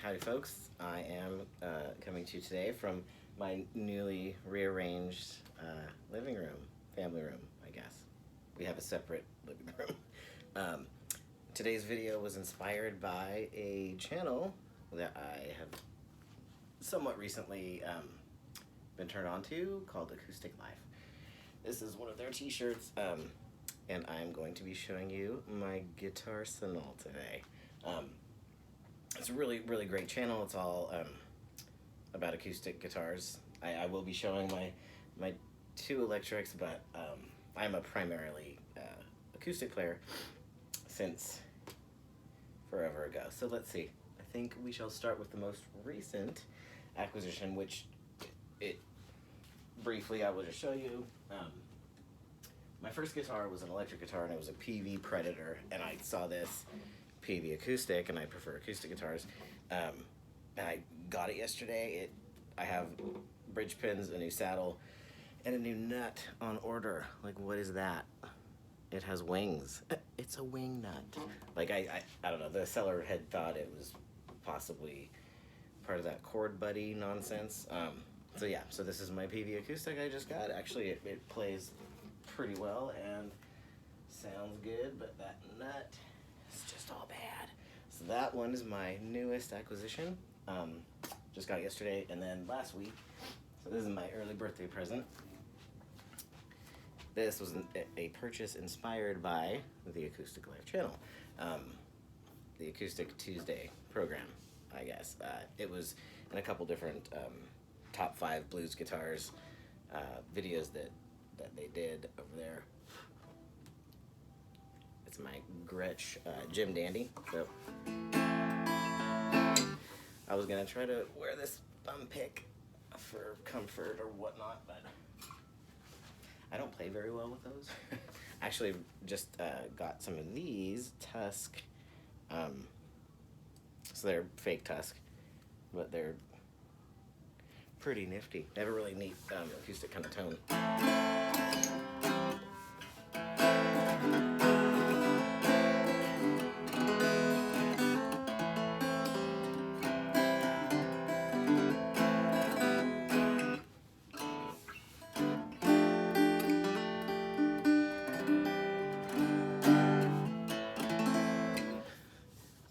Howdy folks, I am coming to you today from my newly rearranged living room, family room, I guess. We have a separate living room. Today's video was inspired by a channel that I have somewhat recently been turned on to called Acoustic Life. This is one of their t-shirts, and I'm going to be showing you my guitarsenal today. It's a really great channel. It's all about acoustic guitars. I will be showing my two electrics, but I'm a primarily acoustic player since forever ago. So let's see. I think we shall start with the most recent acquisition, which briefly I will just show you. My first guitar was an electric guitar, and it was a PV Predator, and I saw this PV acoustic, and I prefer acoustic guitars, and I got it yesterday. I have bridge pins, a new saddle, and a new nut on order. Like, what is that? It has wings. It's a wing nut. Like, I don't know, the seller had thought it was possibly part of that chord buddy nonsense. So yeah, so this is my PV acoustic I just got. Actually, it plays pretty well and sounds good, but that nut is just all bad. So that one is my newest acquisition. Just got it yesterday, and then last week, so this is my early birthday present. This was a purchase inspired by the Acoustic Life channel, the Acoustic Tuesday program, I guess. It was in a couple different top 5 blues guitars videos that they did over there. It's my Gretsch Jim Dandy. So I was gonna try to wear this thumb pick for comfort or whatnot, but I don't play very well with those. Actually, just got some of these Tusk. So they're fake Tusk, but they're pretty nifty. They have a really neat acoustic kind of tone.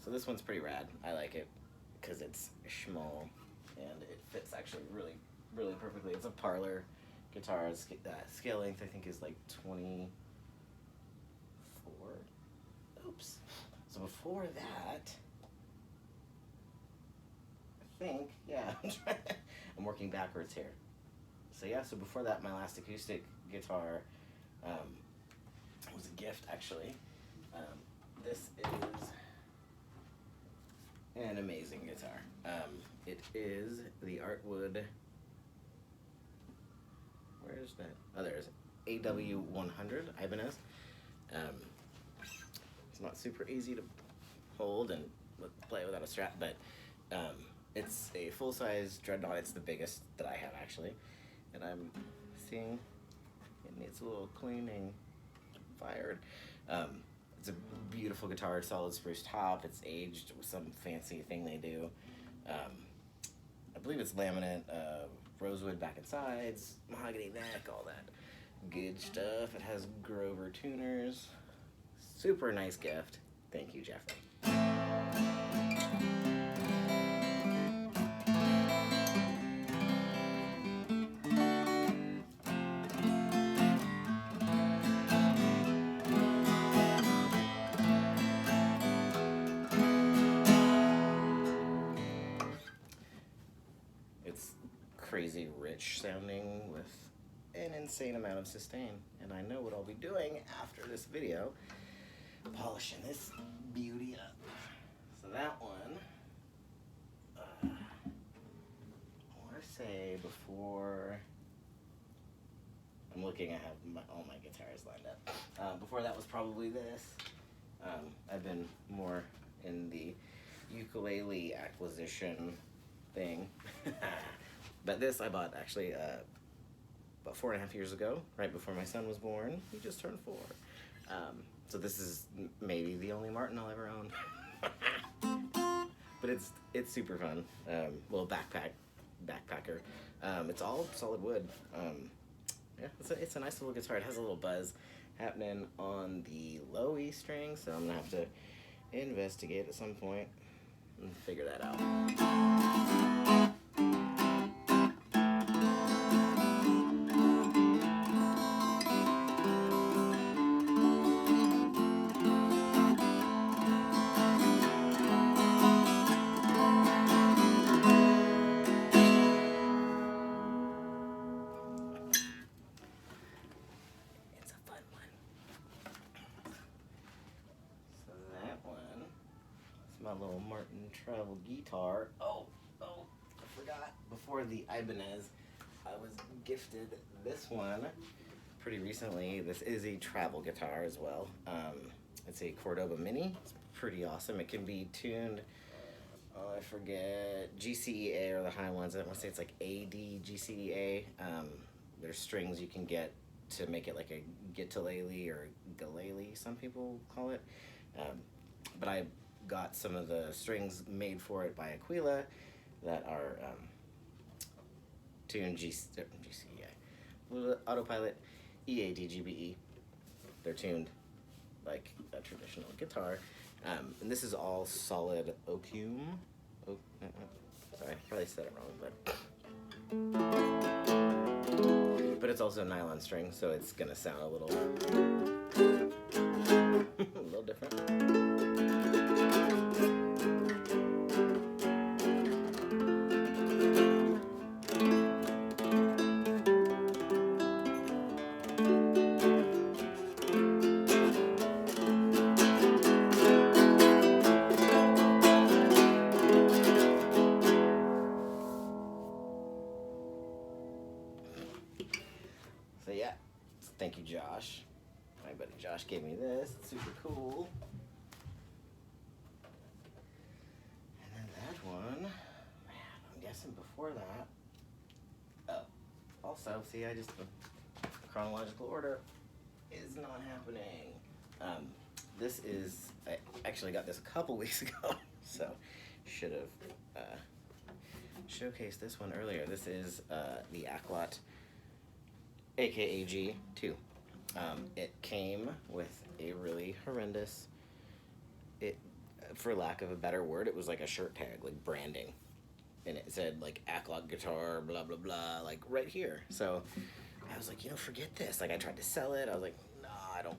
So this one's pretty rad. I like it because it's small and it fits actually really perfectly. It's a parlor guitar. Scale length I think is like 24. Oops. So before that, I think, yeah, I'm working backwards here. So yeah, so before that, my last acoustic guitar was a gift actually. This is an amazing guitar. It is the Artwood, where is that? Oh, there it is. AW100 Ibanez. It's not super easy to hold and play without a strap, but it's a full-size Dreadnought. It's the biggest that I have actually, and I'm seeing it needs a little cleaning. Fired. It's a beautiful guitar, solid spruce top. It's aged with some fancy thing they do. I believe it's laminate, rosewood back and sides, mahogany neck, all that good stuff. It has Grover tuners. Super nice gift. Thank you, Jeffrey. Crazy rich sounding with an insane amount of sustain, and I know what I'll be doing after this video, polishing this beauty up. So that one, I want to say before, I'm looking, I have all my guitars lined up. Before that was probably this. I've been more in the ukulele acquisition thing. But this I bought actually about 4.5 years ago, right before my son was born. He just turned 4. So this is maybe the only Martin I'll ever own. But it's super fun. Little backpacker. It's all solid wood. Yeah, it's a nice little guitar. It has a little buzz happening on the low E string, so I'm gonna have to investigate at some point and figure that out. My little Martin travel guitar. Oh, I forgot. Before the Ibanez, I was gifted this one pretty recently. This is a travel guitar as well. It's a Cordoba Mini. It's pretty awesome. It can be tuned, I forget, GCEA or the high ones. I want to say it's like AD GCEA. There's strings you can get to make it like a guitalele or galele, some people call it. But I got some of the strings made for it by Aquila that are tuned GCEA, Autopilot, EADGBE. They're tuned like a traditional guitar. And this is all solid oakum. Sorry, I probably said it wrong, but it's also nylon string, so it's gonna sound a little different. So yeah, thank you, Josh. My buddy Josh gave me this. It's super cool. And then that one, man, I'm guessing before that. Oh, also, see, the chronological order is not happening. This is, I actually got this a couple weeks ago, so should have showcased this one earlier. This is the Acoustic aka G2. It came with a really horrendous, for lack of a better word, it was like a shirt tag, like branding. And it said like Acoustic guitar, blah, blah, blah, like right here. So I was like, forget this. Like I tried to sell it. I was like, no, I don't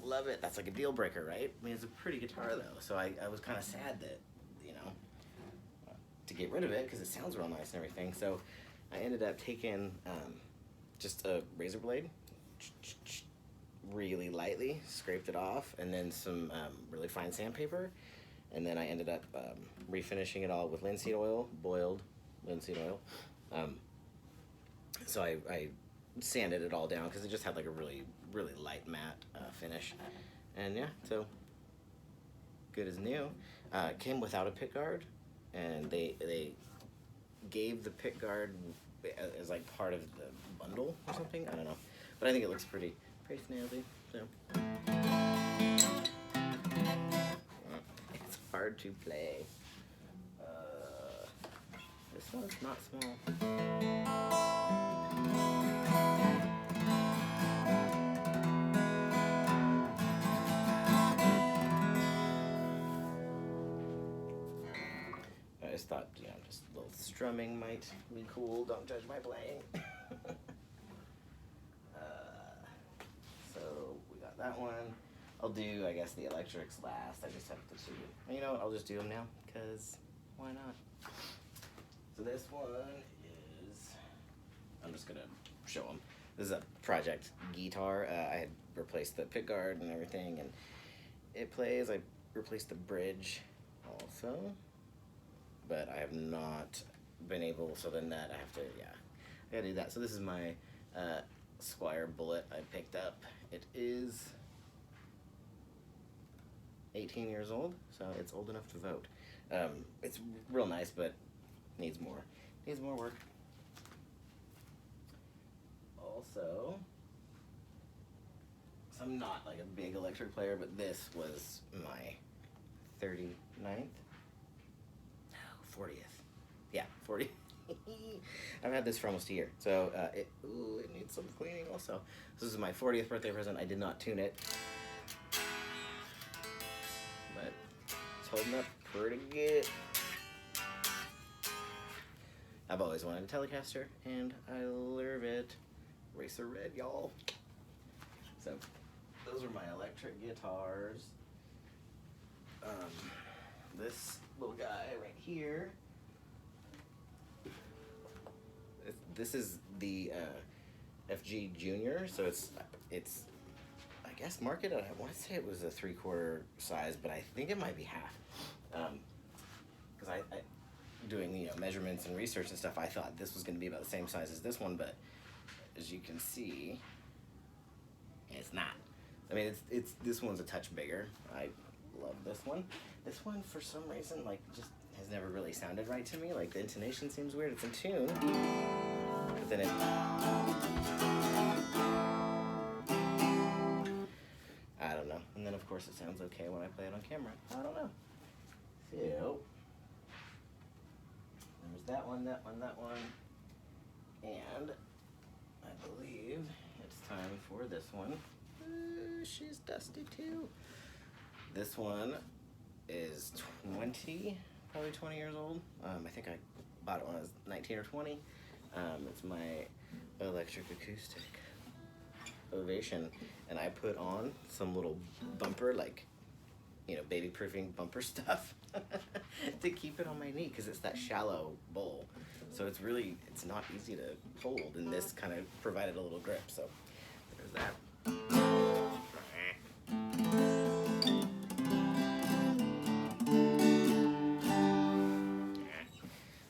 love it. That's like a deal breaker, right? I mean, it's a pretty guitar though. So I was kind of sad that, to get rid of it because it sounds real nice and everything. So I ended up taking, just a razor blade, really lightly, scraped it off, and then some really fine sandpaper, and then I ended up refinishing it all with linseed oil, boiled linseed oil. So I sanded it all down because it just had like a really, really light matte finish, and yeah, so good as new. Came without a pick guard, and they gave the pick guard as like part of the bundle or something. I don't know, but I think it looks pretty snazzy. So it's hard to play. This one's not small. I just thought, just a little strumming might be cool. Don't judge my playing. So we got that one. I'll do, I guess, the electrics last. I just have to see. I'll just do them now, because why not? So this one is, I'm just going to show them. This is a project guitar. I had replaced the pickguard and everything, and it plays. I replaced the bridge also, but I have not been able, so then that I have to, I gotta do that. So this is my Squire Bullet I picked up. It is 18 years old, so it's old enough to vote. It's real nice, but needs more work. Also, so I'm not like a big electric player, but this was my 39th 40th. Yeah, 40. I've had this for almost a year, so it needs some cleaning also. This is my 40th birthday present. I did not tune it, but it's holding up pretty good. I've always wanted a Telecaster, and I love it. Racer red, y'all. So, those are my electric guitars. This little guy right here. This is the FGR Jr. So it's I guess marketed. I want to say it was a 3/4 size, but I think it might be half. Because I doing measurements and research and stuff, I thought this was going to be about the same size as this one, but as you can see, it's not. I mean, it's this one's a touch bigger. I love this one. This one, for some reason, like, just has never really sounded right to me. Like, the intonation seems weird. It's in tune, but then it... I don't know. And then, of course, it sounds okay when I play it on camera. I don't know. So, there's that one, that one, that one. And I believe it's time for this one. She's dusty too. This one is probably 20 years old. I think I bought it when I was 19 or 20. It's my electric acoustic Ovation, and I put on some little bumper, like, baby proofing bumper stuff to keep it on my knee, because it's that shallow bowl. So it's not easy to hold, and this kind of provided a little grip. So there's that.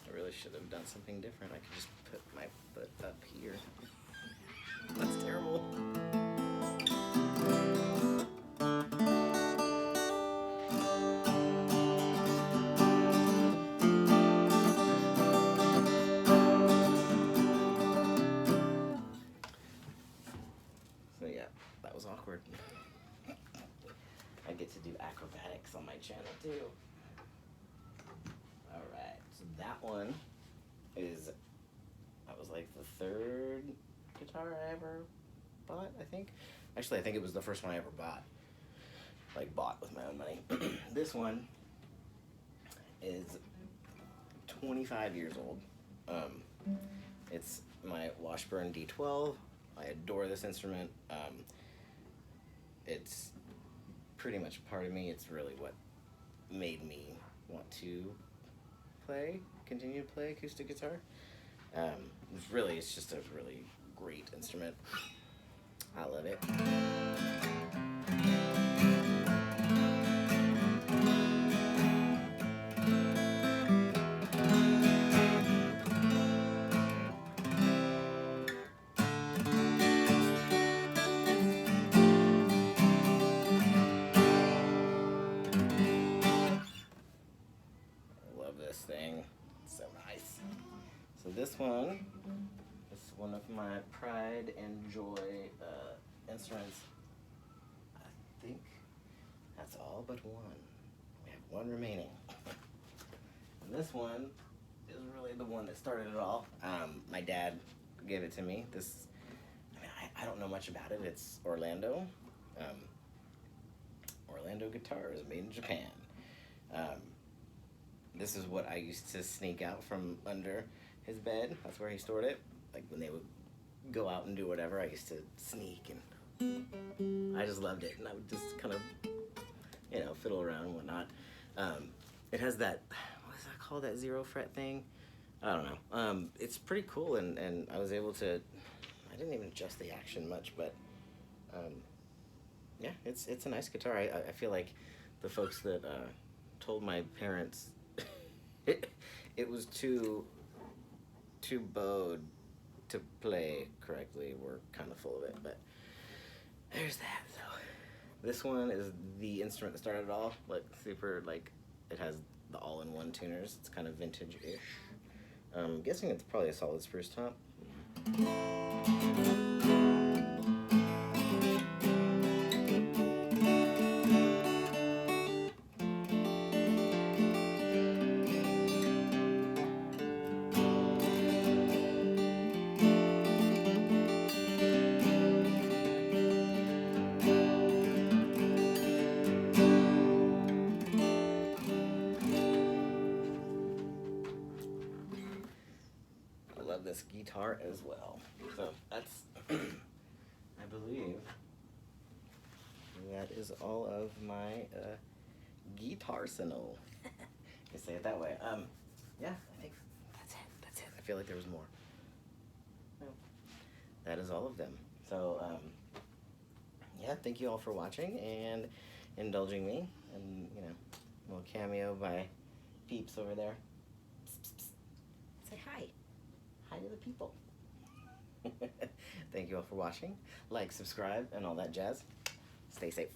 I really should have done something different. I could just put my foot up here. That's terrible. So yeah, that was awkward. I get to do acrobatics on my channel too. Alright, so that one was like the third guitar I ever bought, I think. Actually, I think it was the first one I ever bought. Like, bought with my own money. This one is 25 years old. It's my Washburn D12. I adore this instrument. It's pretty much a part of me. It's really what made me want to continue to play acoustic guitar. It's just a really great instrument. I love it. Thing. So nice. So this one is one of my pride and joy instruments. I think that's all but one. We have one remaining. And this one is really the one that started it all. My dad gave it to me. I don't know much about it. It's Orlando. Orlando Guitars, made in Japan. This is what I used to sneak out from under his bed. That's where he stored it. Like, when they would go out and do whatever, I used to sneak, and I just loved it. And I would just kind of, fiddle around and whatnot. It has that, what is that called, that 0 fret thing? I don't know. It's pretty cool, and I was able to, I didn't even adjust the action much, but yeah, it's a nice guitar. I feel like the folks that told my parents it was too bowed to play correctly were kind of full of it, but there's that. So this one is the instrument that started it all. Like, super, like, it has the all-in-one tuners. It's kind of vintage-ish. I'm guessing it's probably a solid spruce top. this guitar as well. So that's, I believe, that is all of my guitarsenal. You say it that way. Yeah, I think that's it. That's it. I feel like there was more. No, that is all of them. So, yeah, thank you all for watching and indulging me, and you know, a little cameo by Peeps over there. Psst, psst, psst. Say hi. Hi to the people. Thank you all for watching. Like, subscribe, and all that jazz. Stay safe.